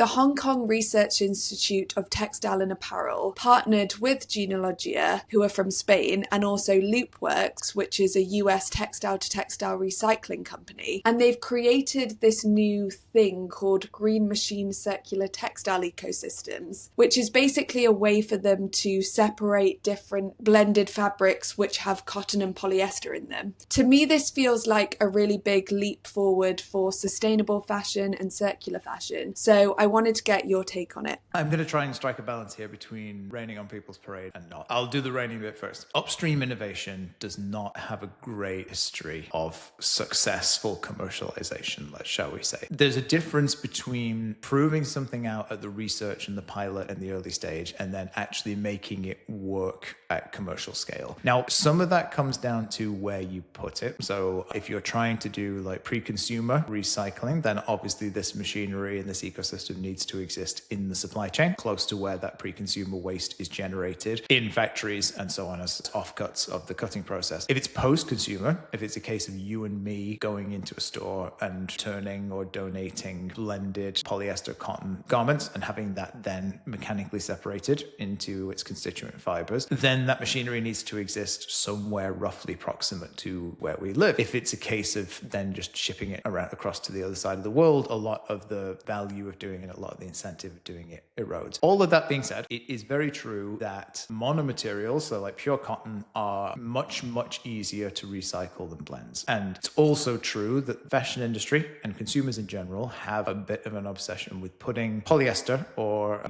the Hong Kong Research Institute of Textile and Apparel partnered with Genealogia, who are from Spain, and also Loopworks, which is a US textile-to-textile recycling company. And they've created this new thing called Green Machine Circular Textile Ecosystems, which is basically a way for them to separate different blended fabrics which have cotton and polyester in them. To me, this feels like a really big leap forward for sustainable fashion and circular fashion. So I wanted to get your take on it. I'm going to try and strike a balance here between raining on people's parade and not. I'll do the raining bit first. Upstream innovation does not have a great history of successful commercialization, shall we say. There's a difference between proving something out at the research and the pilot and the early stage and then actually making it work at commercial scale. Now, some of that comes down to where you put it. So if you're trying to do like pre-consumer recycling, then obviously this machinery and this ecosystem needs to exist in the supply chain, close to where that pre-consumer waste is generated in factories and so on as offcuts of the cutting process. If it's post-consumer, if it's a case of you and me going into a store and turning or donating blended polyester cotton garments and having that then mechanically separated into its constituent fibers, then that machinery needs to exist somewhere roughly proximate to where we live. If it's a case of then just shipping it around across to the other side of the world, a lot of the value of doing it, a lot of the incentive of doing it erodes. All of that being said, it is very true that monomaterials, so like pure cotton, are much, much easier to recycle than blends. And it's also true that the fashion industry and consumers in general have a bit of an obsession with putting polyester or,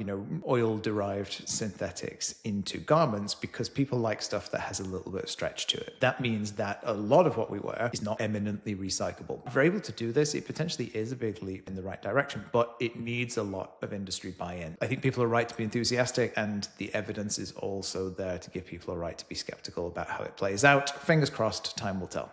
oil-derived synthetics into garments because people like stuff that has a little bit of stretch to it. That means that a lot of what we wear is not eminently recyclable. If we're able to do this, it potentially is a big leap in the right direction, but it needs a lot of industry buy-in. I think people are right to be enthusiastic, and the evidence is also there to give people a right to be skeptical about how it plays out. Fingers crossed, time will tell.